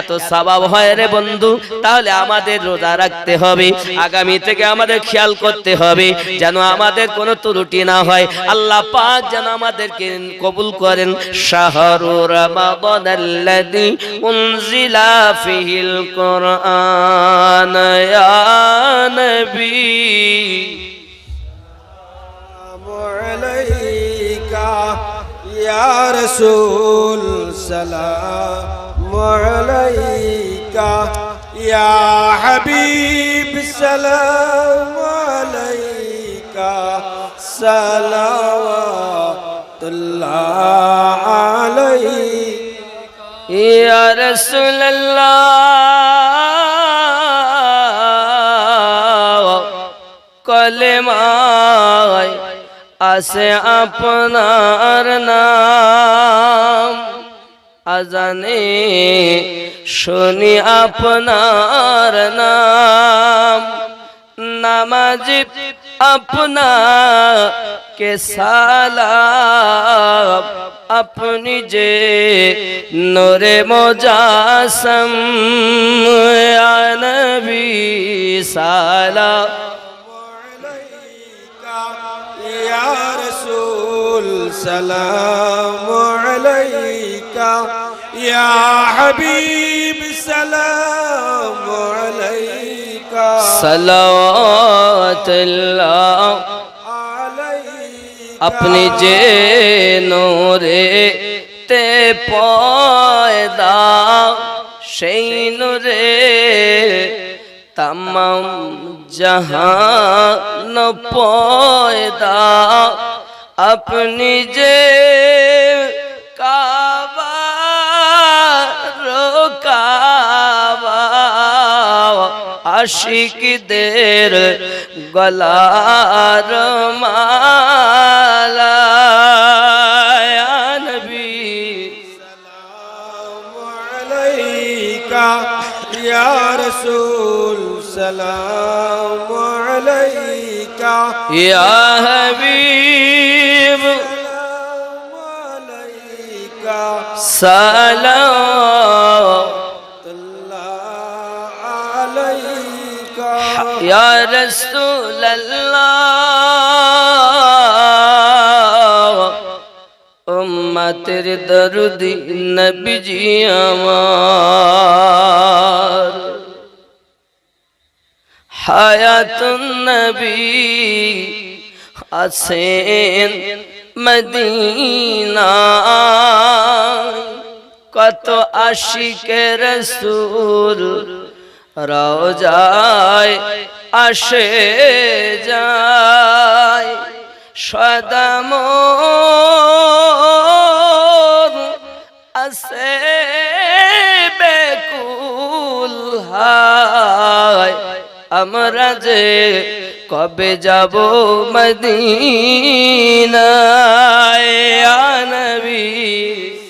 এত সওয়াব হয় রে বন্ধু, তাহলে আমাদের রোজা রাখতে হবে। আগামী থেকে আমাদের খেয়াল করতে হবে যেন আমাদের কোনো ত্রুটি না হয়। আল্লাহ পাক যেন আমাদেরকে কবুল করেন। শাহরু রমাদানাল্লাযী উনজিলা ফিহিল কুরআন, ইয়া নবী আলাইকা ইয়া রাসূল সালাম আলাইকা, ইয়া হাবিব সালাম আলাইকা, সালাওয়াতুল্লাহ আলাইকা, ইয়া রাসূলুল্লাহ। কলেমায় আছে আপনার নাম, আজানে শুনি আপনার নাম, নামাজি আপনাকে সালাম, আপনি যে নূরে মুজাসসাম, ইয়া নবী সালাম ইয়া রাসূল সালাম আলাইকা, ইয়া হাবিব সালাম আলাইকা, সালাওয়াতুল্লাহ আলাইকা, আপনি যে নূরে তে পয়দা, সেই নূরে तमाम जहान पैदा, अपनी जे काबा रोकावा आशिक देर गलार माला या नबी सलाम अलैका या रसूल सलाम अलैका या हबीब सलाम अलैका या रसूल अल्लाह उम्मतेर दर्दी नबी जी আমার হায়াতুন নবী আছেন মদিনা কত আশিকে রসূল রওজায় আসে যায় সদা মন আছে বেকুল হায় আমরা যে কবে যাব মদিনায় ইয়া নবী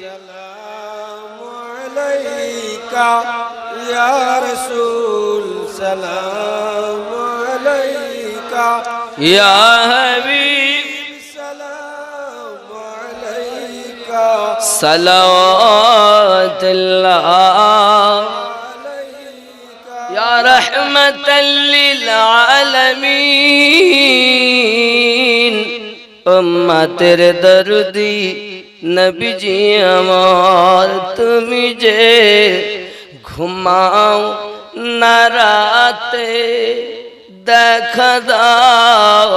सलाम अलैका या रसूल सलाम अलैका ইয়া হাবিব सलाम अलैका সালাওয়াতুল্লাহ या रहमतल लिल आलमीन उम्मतेर दर्दी नबी जी আমার তুমি যে ঘুমাও না রাতে দেখা দাও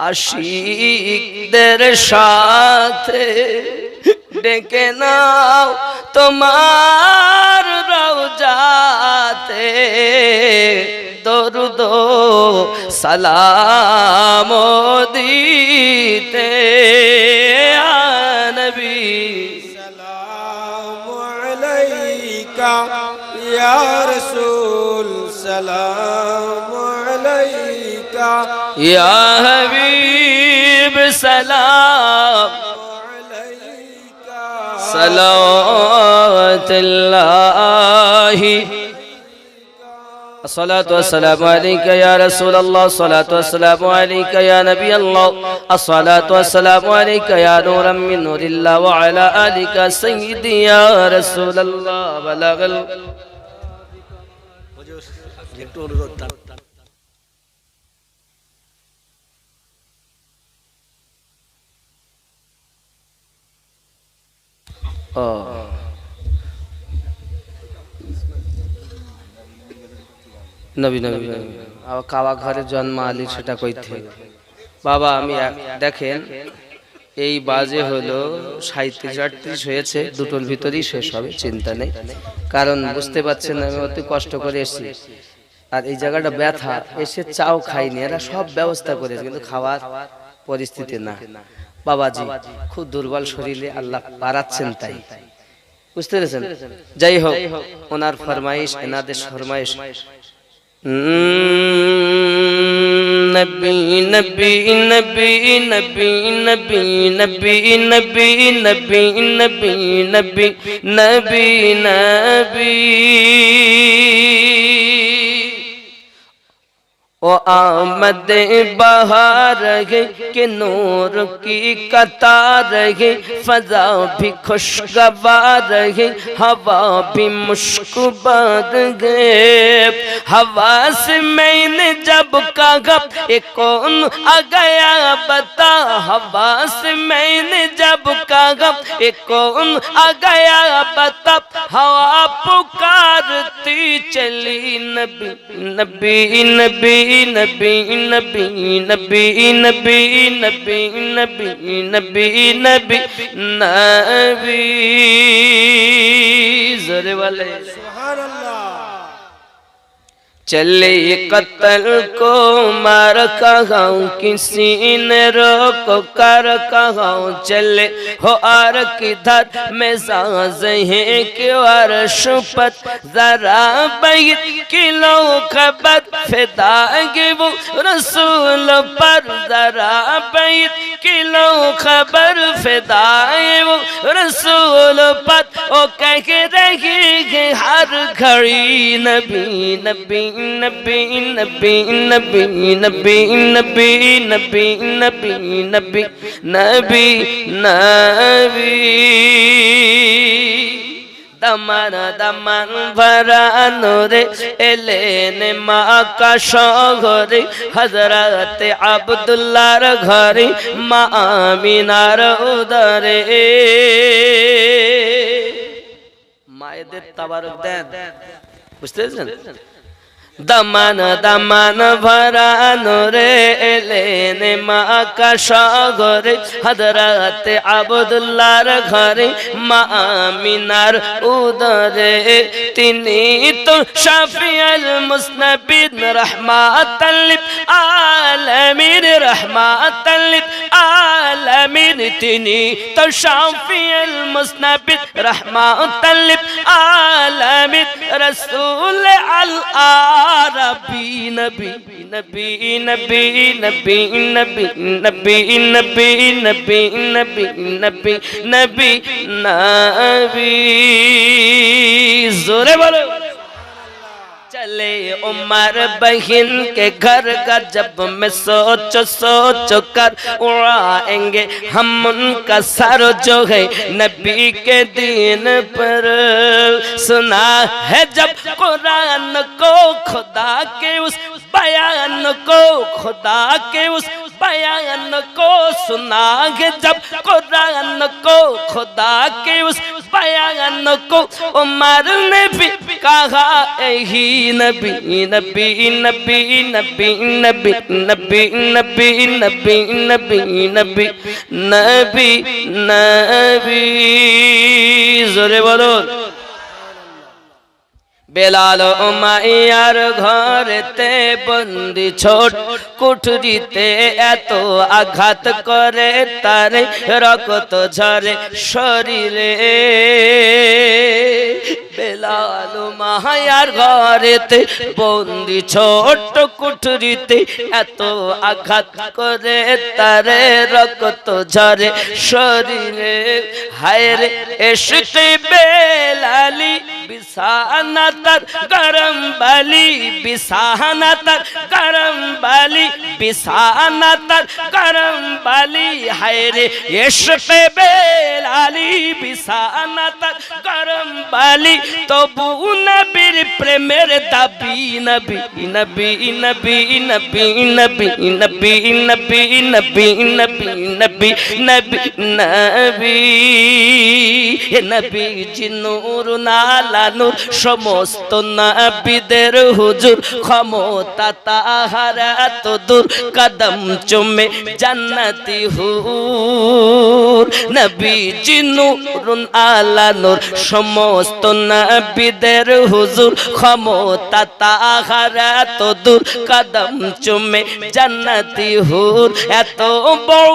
আশিকদের সাথে ডেকে নাও তোমার রওজাতে দরুদ সালাম দিতে ইয়া নবী सलाम अलैका या रसूल सलाम अलैका ইয়া হাবিব সালাম अलैका सलावतुल्लाह الصلاة والسلام عليك يا رسول الله الصلاة والسلام عليك يا نبي الله الصلاة والسلام عليك يا نورا من نور الله وعلى آلك سيدي يا رسول الله بلغ নবী নবী আবার কাবা ঘরে জন্ম আলী সেটা কইতে বাবা আমি দেখেন এই বাজে হলো 37-38 হয়েছে দুটোর ভিতরেই শেষ হবে চিন্তা নেই কারণ বুঝতে পারছেন আমি অতি কষ্ট করে এসেছি আর এই জায়গাটা ব্যথা এসে চাও খাইনি এরা সব ব্যবস্থা করেছে কিন্তু খাওয়ার পরিস্থিতি না বাবাজি খুব দুর্বল শরীরে আল্লাহ পারাচ্ছেন তাই বুঝতে পেরেছেন যাই হোক ওনার ফরমাইশ এনাদের ফরমাইশ नबी नबी नबी नबी नबी नबी नबी नबी नबी नबी नबी नबी ओ आमद बहार है कि नूर की कतार है फजा भी खुशगवार है हवा भी मुश्कबार है हवा से मैंने जब कहा ये कौन आ गया बता हवा से मैंने जब कहा ये कौन आ गया बता हवा पुकारती चली नबी नबी नबी नबी नबी नबी नबी नबी नबी नबी नबी नबी जोरे वाले सुभान अल्लाह चले कत्ल को मार कहा किसी ने रोक कर कहा चले हो आर किधर में सांस है क्यों अर्श पर जरा बैठ किलो खबर फिदागे वो रसूल पर जरा बैठ किलो खबर फिदाए वो रसूल पर ओ कह रही हर घड़ी नबी नबी नबी नबी नबी नबी नबी नबी नबी नबी नबी नबी दमन दमन भरा नूरे एलेने माँ का शौहरे हजरत अब्दुल्लाह घरे माँ आमिनार उदरे मायदेर तबारक देन বুঝতে পেরেছেন दमन दमन भरा नूरे एलेने माँ का शौहरे हजरत अब्दुल्लाह घरे माँ आमिनार उदरे तिनी तो शफीउल मुज़नबिन रहमतल लिल आलमीन रहमतल लिल आलमीन तिनी तो शफीउल मुज़नबिन रहमतल लिल आलमीन रसूल अल रबी नबी नबी नबी नबी नबी नबी नबी नबी नबी नबी नबी नबी जोरे बोलो चले उमर बहन के घर का जब मैं सोच सोच कर उड़ाएंगे हम उनका सर जो है नबी के दीन पर सुना है जब कुरान को खुदा के उस बयान को खुदा के उस बयान को सुना है जब कुरान को खुदा के उस बयान को उमर ने भी कहा यही नबी नबी नबी नबी नबी नबी नबी नबी नबी नबी नबी नबी जोरे बोलो बेलाल उमाइयार घरेते बंदी छोट कुठरीते एतो आघात करे तारे रक्त झरे शरीरे बेलाल उमाइयार घरेते बंदी छोट कुठरीते एतो आघात करे तारे रक्त झरे शरीरे हाय रे इश्क बेलाली बिसाना तर गरम बाली बिसाना तर गरम बाली बिसाना तर गरम बाली हाय रे इश्क बेलाली बिसाना तर गरम बाली तबु नबीर प्रेमेर दाबी नबी नबी नबी नबी नबी नबी नबी नबी नबी नबी नबी नबी नबी जिनूर नाला नूर समस्त नबीদের হুজুর ক্ষমতা তাহার এত দূর কদম চুমে জান্নাতি হুর নবীজি নূরুন আলা নূর সমস্ত নবীদের হুজুর ক্ষমতা তাহার এত দূর কদম চুমে জান্নাতি হুর এত বড়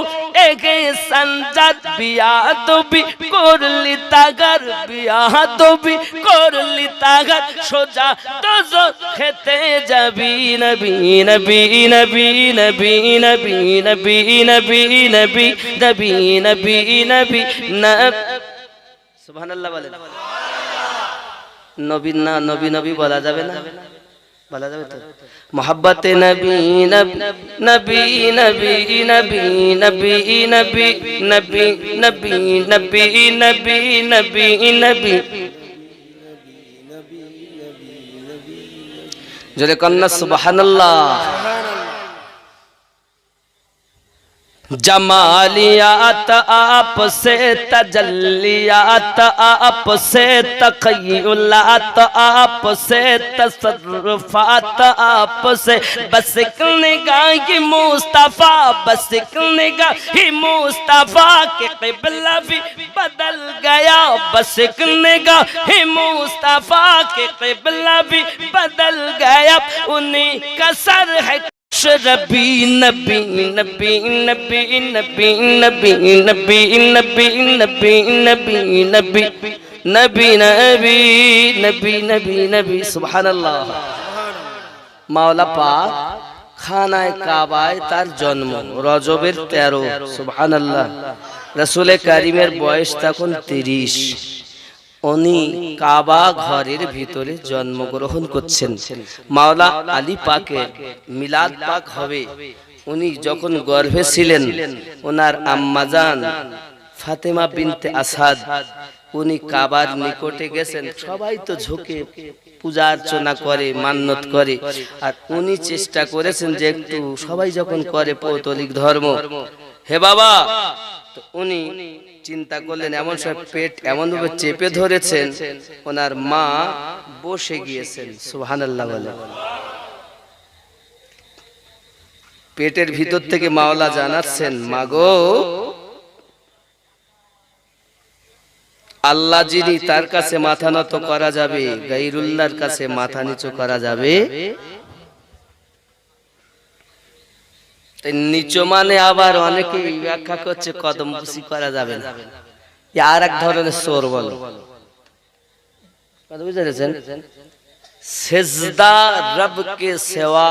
এগে সঞ্জাত বিয়া তবি করলি তাগার বিয়া তবি করলি তাগার সোজা দোজ খেতে যাবি নবী নবী নবী নবী নবী নবী নবী নবী নবী নবী নবী সুবহানাল্লাহ বলেন নবী না নবী নবী বলা যাবে না বলা যাবে তো मोहब्बत नबी नबी नबी नबी नबी नबी नबी नबी नबी नबी नबी नबी जोरे कन्ना सुबहानल्लाह जमालियात आपसे तजल्लियात आपसे तखय्युलात आपसे तसर्रुफात आपसे बस एक निगाह ही मुस्तफा बस एक निगाह ही मुस्तफा के क़िबला भी बदल गया बस एक निगाह ही मुस्तफा के क़िबला भी बदल गया उन्हीं का सर है शरबी नबी नबी नबी नबी नबी नबी नबी नबी नबी नबी नबी नबी नबी नबी नबी सुबहानाल्लाह। মাওলা পাক খানায় কাবায় তার জন্ম রজবের 13 সুবহানাল্লাহ। রাসূলে কারীমের বয়স তখন 30। উনি কাবা ঘরের ভিতরে জন্মগ্রহণ করছেন। মাওলা আলী পাকের মিলাদ পাক হবে। উনি যখন গর্ভে ছিলেন ওনার আম্মাজান ফাতেমা বিনতে আসাদ উনি কাবার নিকটে গেছেন। সবাই তো ঝুঁকে পূজা অর্চনা করে মান্যত করে আর উনি চেষ্টা করেছেন যে একটু সবাই যখন করে পৌতলিক ধর্ম হে বাবা তো উনি চিন্তা করলেন এমন সব পেট এমন ভাবে চেপে ধরেছেন ওনার মা বসে গিয়েছেন সুবহানাল্লাহ বলে। পেটের ভিতর থেকে মাওলা জানাচ্ছেন মাগো আল্লাহ যিনি তার কাছে মাথা নত করা যাবে গায়রুল্লাহর কাছে মাথা নিচু করা যাবে নিচু মানে আবার অনেকে ব্যাখ্যা করছে কদম বুসি করা যাবে না আর এক ধরনের সোর বল কথা বুঝতে পেরেছেন। সেজদা রব কে সেवा